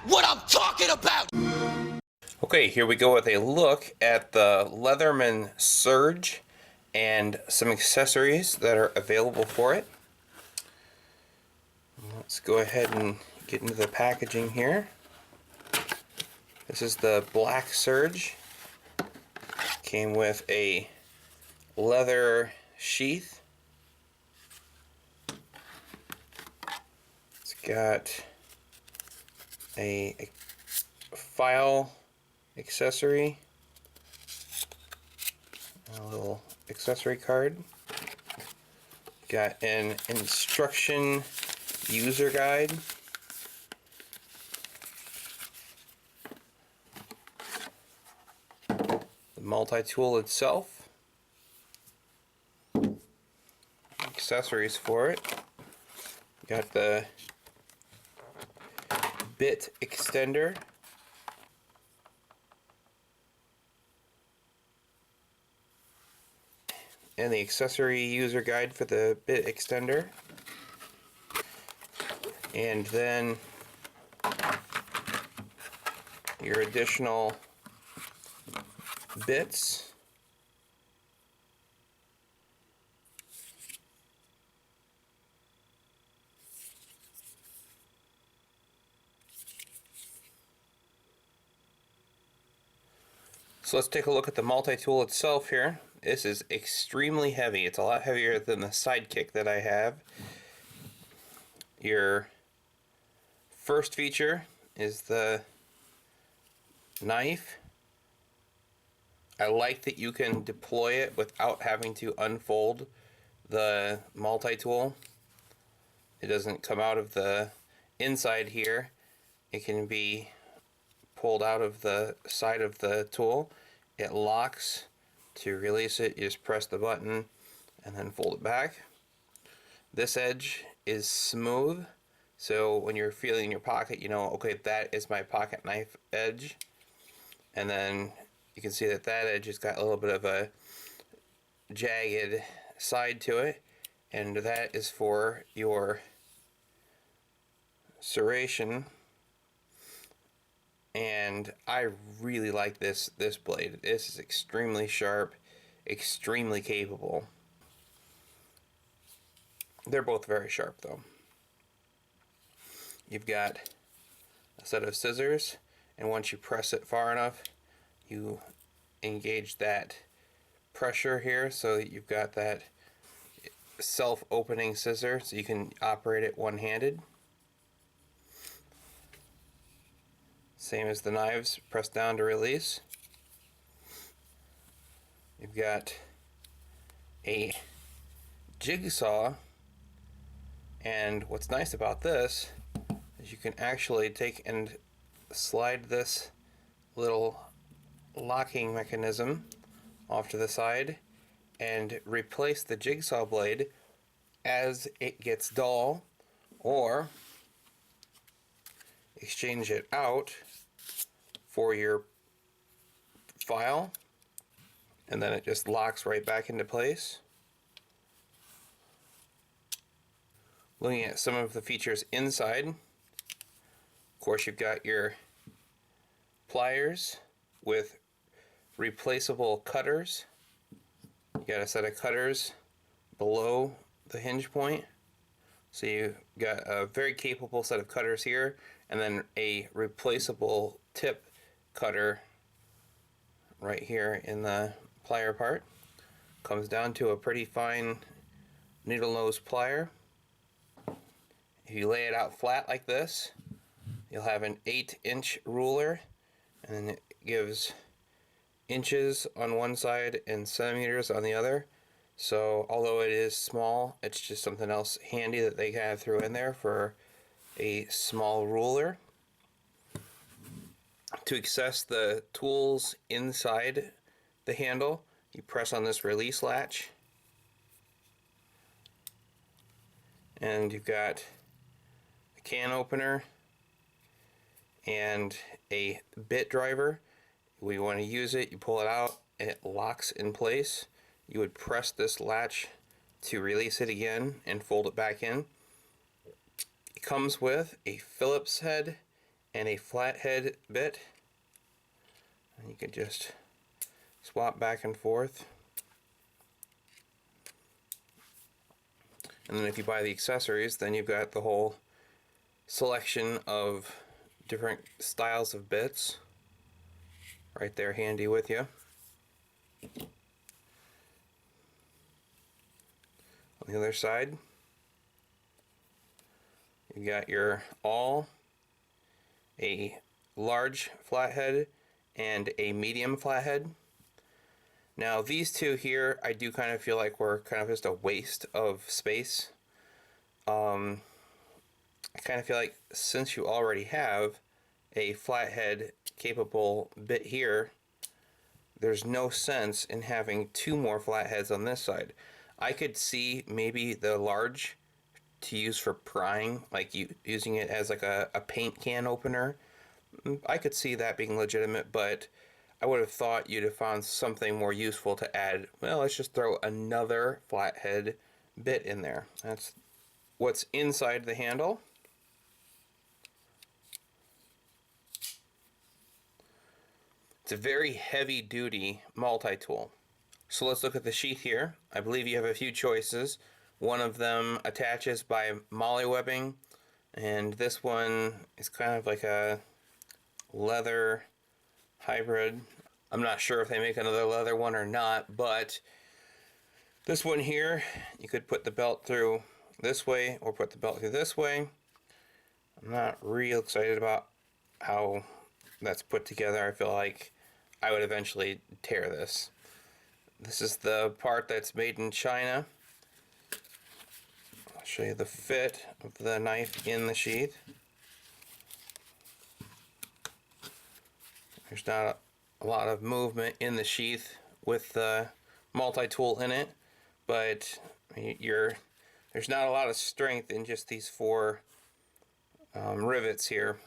what I'm talking about! Okay, here we go with a look at the Leatherman Surge and some accessories that are available for it. Let's go ahead and get into the packaging here. This is the black Surge. Came with a leather sheath. It's got a file accessory, a little accessory card. Got an instruction user guide. The multi-tool itself. Accessories for it. Got the bit extender. And the accessory user guide for the bit extender. And then your additional bits. So let's take a look at the multi-tool itself here. This is extremely heavy. It's a lot heavier than the Sidekick that I have. Your first feature is the knife. I like that you can deploy it without having to unfold the multi-tool. It doesn't come out of the inside here. It can be pulled out of the side of the tool. It locks. To release it, you just press the button and then fold it back. This edge is smooth, so when you're feeling in your pocket, you know, okay, that is my pocket knife edge. And then you can see that that edge has got a little bit of a jagged side to it, and that is for your serration. And I really like this blade. This is extremely sharp, extremely capable. They're both very sharp though. You've got a set of scissors, and once you press it far enough, you engage that pressure here, so you've got that self-opening scissor, so you can operate it one-handed. Same as the knives, press down to release. You've got a jigsaw, and what's nice about this is you can actually take and slide this little locking mechanism off to the side and replace the jigsaw blade as it gets dull, or exchange it out for your file, and then it just locks right back into place. Looking at some of the features inside, of course you've got your pliers with replaceable cutters. You got a set of cutters below the hinge point. So you got a very capable set of cutters here, and then a replaceable tip cutter right here in the plier part. Comes down to a pretty fine needle nose plier. If you lay it out flat like this, you'll have an 8-inch ruler, and then it gives inches on one side and centimeters on the other. So although it is small, it's just something else handy that they kind of threw in there for a small ruler. To access the tools inside the handle, you press on this release latch, and you've got a can opener and a bit driver. When you want to use it, you pull it out and it locks in place. You would press this latch to release it again and fold it back in. It comes with a Phillips head and a flathead bit. And you can just swap back and forth. And then if you buy the accessories, then you've got the whole selection of different styles of bits right there handy with you. On the other side, you got your awl, a large flathead, and a medium flathead. Now these two here, I do kind of feel like were kind of just a waste of space. I kind of feel like since you already have a flathead capable bit here, there's no sense in having two more flatheads on this side. I could see maybe the large to use for prying, like using it as like a paint can opener. I could see that being legitimate, but I would have thought you'd have found something more useful to add. Well, let's just throw another flathead bit in there. That's what's inside the handle. It's a very heavy-duty multi-tool. So let's look at the sheath here. I believe you have a few choices. One of them attaches by mollywebbing, and this one is kind of like a leather hybrid. I'm not sure if they make another leather one or not, but this one here, you could put the belt through this way or put the belt through this way. I'm not real excited about how that's put together. I feel like I would eventually tear this. This is the part that's made in China. I'll show you the fit of the knife in the sheath. There's not a lot of movement in the sheath with the multi-tool in it, but there's not a lot of strength in just these four rivets here.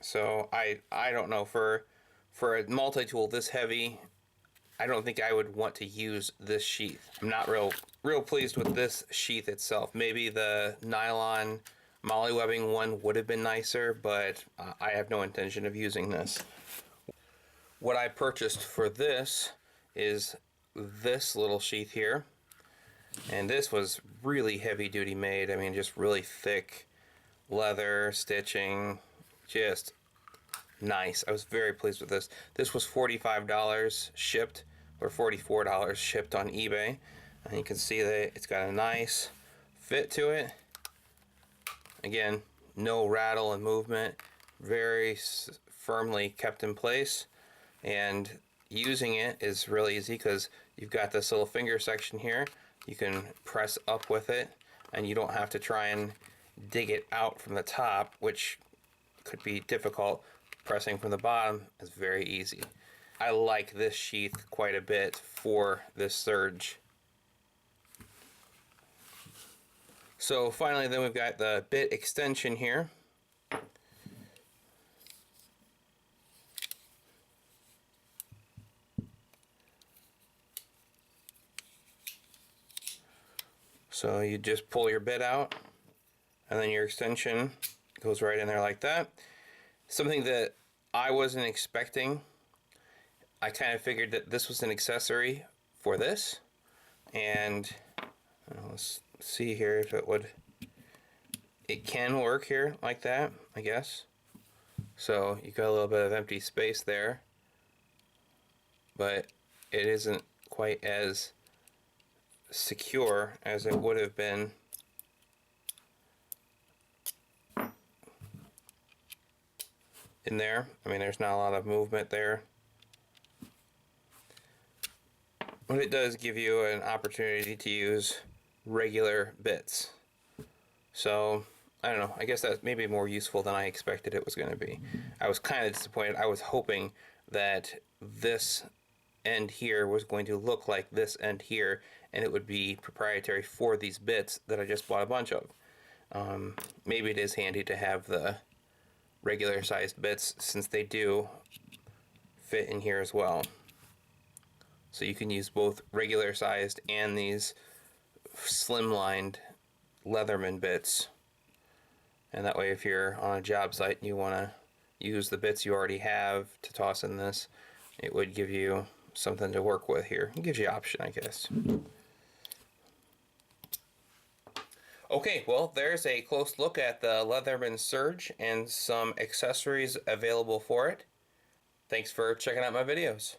So I don't know, for a multi-tool this heavy, I don't think I would want to use this sheath. I'm not real pleased with this sheath itself. Maybe the nylon mollywebbing one would have been nicer, but I have no intention of using this. What I purchased for this is this little sheath here, and this was really heavy duty made. I mean, just really thick leather stitching, just nice. I was very pleased with this. This was $45 shipped, or $44 shipped on eBay. And you can see that it's got a nice fit to it. Again, no rattle and movement, very firmly kept in place. And using it is really easy because you've got this little finger section here. You can press up with it, and you don't have to try and dig it out from the top, which could be difficult. Pressing from the bottom is very easy. I like this sheath quite a bit for this surge. So finally, then we've got the bit extension here. So you just pull your bit out, and then your extension goes right in there like that. Something that I wasn't expecting. I kind of figured that this was an accessory for this, and let's see here if it can work here like that, I guess. So you got a little bit of empty space there, but it isn't quite as secure as it would have been in there. I mean, there's not a lot of movement there, but it does give you an opportunity to use regular bits. So I don't know, I guess that's maybe more useful than I expected it was going to be. I was kind of disappointed. I was hoping that this end here was going to look like this end here, and it would be proprietary for these bits that I just bought a bunch of. Maybe it is handy to have the regular sized bits, since they do fit in here as well. So you can use both regular sized and these slimlined Leatherman bits. And that way, if you're on a job site and you want to use the bits you already have to toss in this, it would give you something to work with here. It gives you option, I guess. Okay, well, there's a close look at the Leatherman Surge and some accessories available for it. Thanks for checking out my videos.